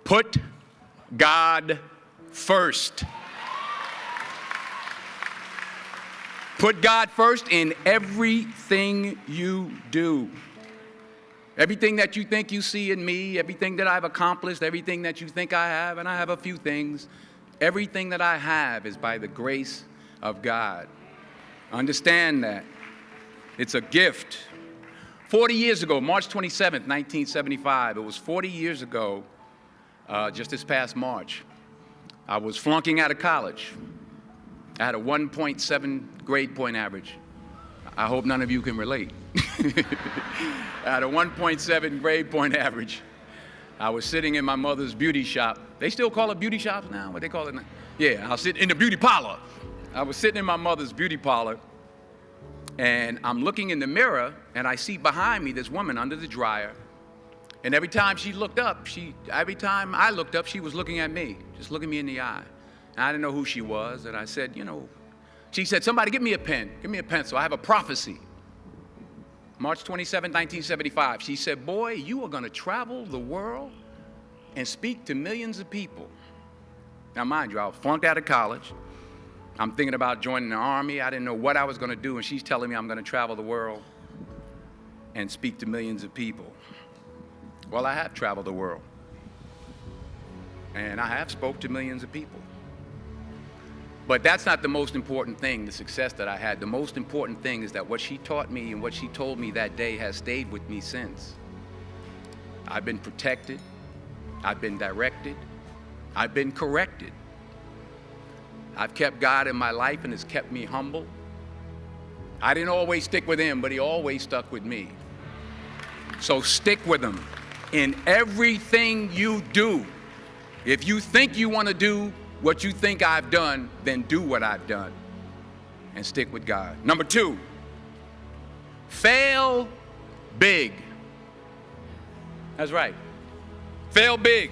Put God first. Put God first in everything you do. Everything that you think you see in me, everything that I've accomplished, everything that you think I have, and I have a few things, everything that I have is by the grace of God. Understand that. It's a gift. 40 years ago, March 27th, 1975, it was 40 years ago, just this past March, I was flunking out of college. I had a 1.7 grade point average. I hope none of you can relate. I had a 1.7 grade point average. I was sitting in my mother's beauty shop. They still call it beauty shops now? What they call it now? Yeah, I was sitting in the beauty parlor. I was sitting in my mother's beauty parlor, and I'm looking in the mirror, and I see behind me this woman under the dryer. And every time she looked up, every time I looked up, she was looking at me, just looking me in the eye. And I didn't know who she was, and I said, she said, somebody give me a pen, give me a pencil, I have a prophecy. March 27, 1975, she said, boy, you are gonna travel the world and speak to millions of people. Now mind you, I was flunked out of college. I'm thinking about joining the army. I didn't know what I was gonna do, and she's telling me I'm gonna travel the world and speak to millions of people. Well, I have traveled the world, and I have spoke to millions of people. But that's not the most important thing, the success that I had. The most important thing is that what she taught me and what she told me that day has stayed with me since. I've been protected, I've been directed, I've been corrected. I've kept God in my life, and it's kept me humble. I didn't always stick with him, but he always stuck with me. So stick with him in everything you do. If you think you want to do what you think I've done, then do what I've done and stick with God. Number 2, fail big. That's right. Fail big.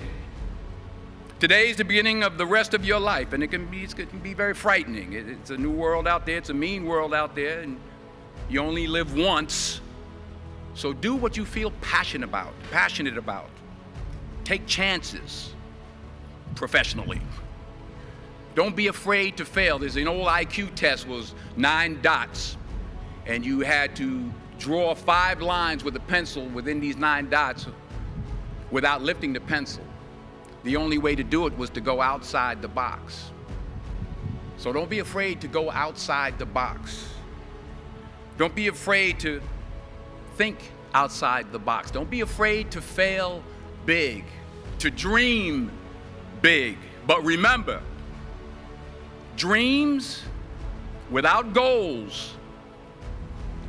Today's the beginning of the rest of your life, and it can be very frightening. It's a new world out there. It's a mean world out there, and you only live once. So do what you feel passionate about. Take chances professionally. Don't be afraid to fail. There's an old IQ test, was 9 dots, and you had to draw 5 lines with a pencil within these 9 dots without lifting the pencil. The only way to do it was to go outside the box. So don't be afraid to go outside the box. Don't be afraid to think outside the box. Don't be afraid to fail big, to dream big. But remember, dreams without goals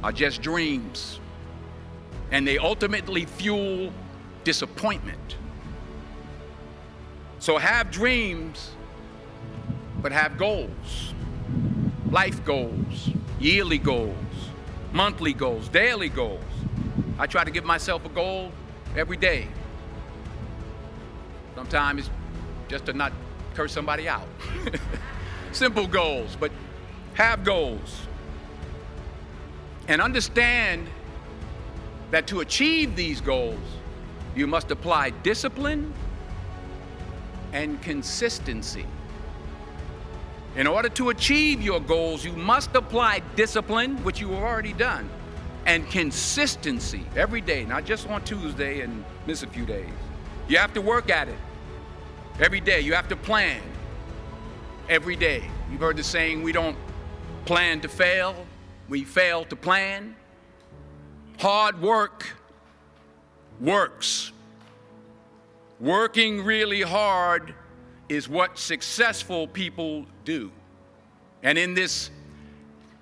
are just dreams, and they ultimately fuel disappointment. So have dreams, but have goals. Life goals, yearly goals, monthly goals, daily goals. I try to give myself a goal every day. Sometimes it's just to not curse somebody out. Simple goals, but have goals. And understand that to achieve these goals, you must apply discipline and consistency. In order to achieve your goals, you must apply discipline, which you have already done, and consistency every day, not just on Tuesday and miss a few days. You have to work at it every day. You have to plan every day. You've heard the saying, we don't plan to fail, we fail to plan. Hard work works. Working really hard is what successful people do. And in this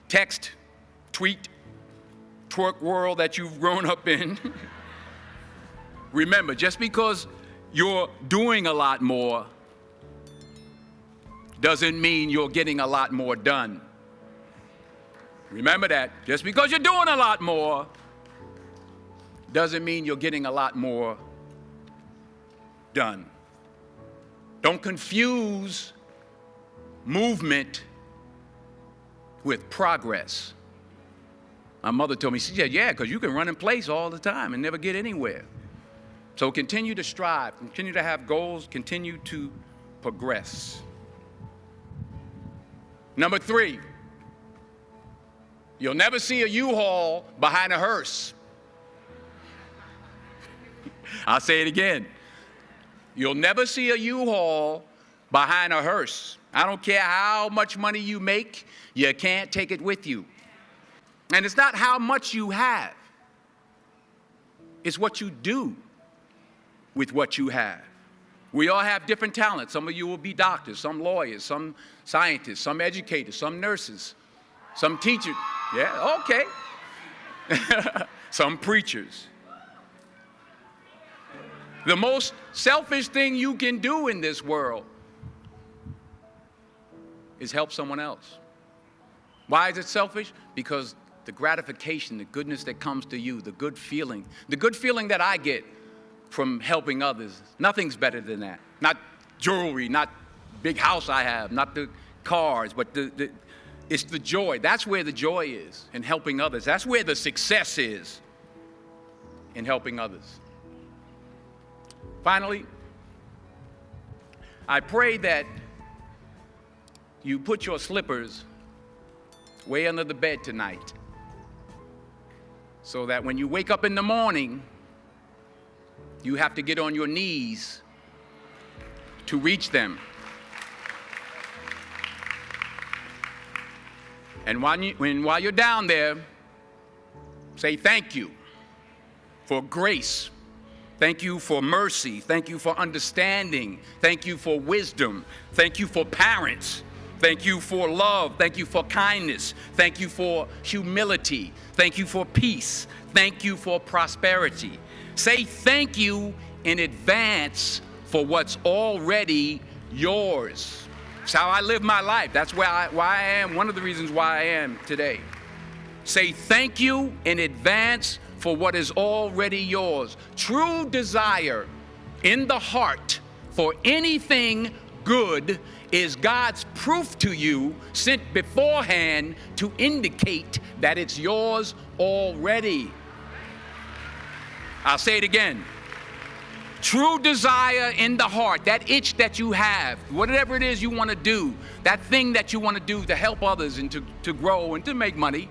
text, tweet, twerk world that you've grown up in, remember, just because you're doing a lot more doesn't mean you're getting a lot more done. Remember that. Just because you're doing a lot more doesn't mean you're getting a lot more done. Don't confuse movement with progress. My mother told me, she said, yeah, because you can run in place all the time and never get anywhere. So continue to strive, continue to have goals, continue to progress. Number 3, you'll never see a U-Haul behind a hearse. I'll say it again. You'll never see a U-Haul behind a hearse. I don't care how much money you make, you can't take it with you. And it's not how much you have. It's what you do with what you have. We all have different talents. Some of you will be doctors, some lawyers, some scientists, some educators, some nurses, some teachers. Yeah, okay. Some preachers. The most selfish thing you can do in this world is help someone else. Why is it selfish? Because the gratification, the goodness that comes to you, the good feeling that I get from helping others, nothing's better than that. Not jewelry, not big house I have, not the cars, but it's the joy. That's where the joy is, in helping others. That's where the success is, in helping others. Finally, I pray that you put your slippers way under the bed tonight, so that when you wake up in the morning, you have to get on your knees to reach them. And while you're down there, say thank you for grace. Thank you for mercy. Thank you for understanding. Thank you for wisdom. Thank you for parents. Thank you for love. Thank you for kindness. Thank you for humility. Thank you for peace. Thank you for prosperity. Say thank you in advance for what's already yours. It's how I live my life. That's why I am, one of the reasons why I am today. Say thank you in advance for what is already yours. True desire in the heart for anything good is God's proof to you, sent beforehand to indicate that it's yours already. I'll say it again. True desire in the heart, that itch that you have, whatever it is you want to do, that thing that you want to do to help others and to grow and to make money,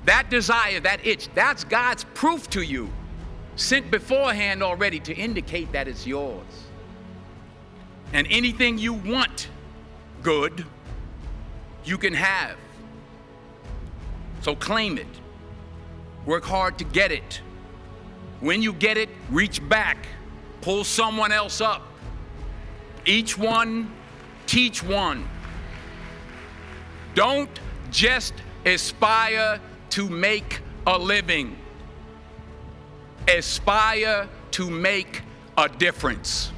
that desire, that itch, that's God's proof to you, sent beforehand already to indicate that it's yours. And anything you want good, you can have. So claim it. Work hard to get it. When you get it, reach back. Pull someone else up. Each one, teach one. Don't just aspire to make a living. Aspire to make a difference.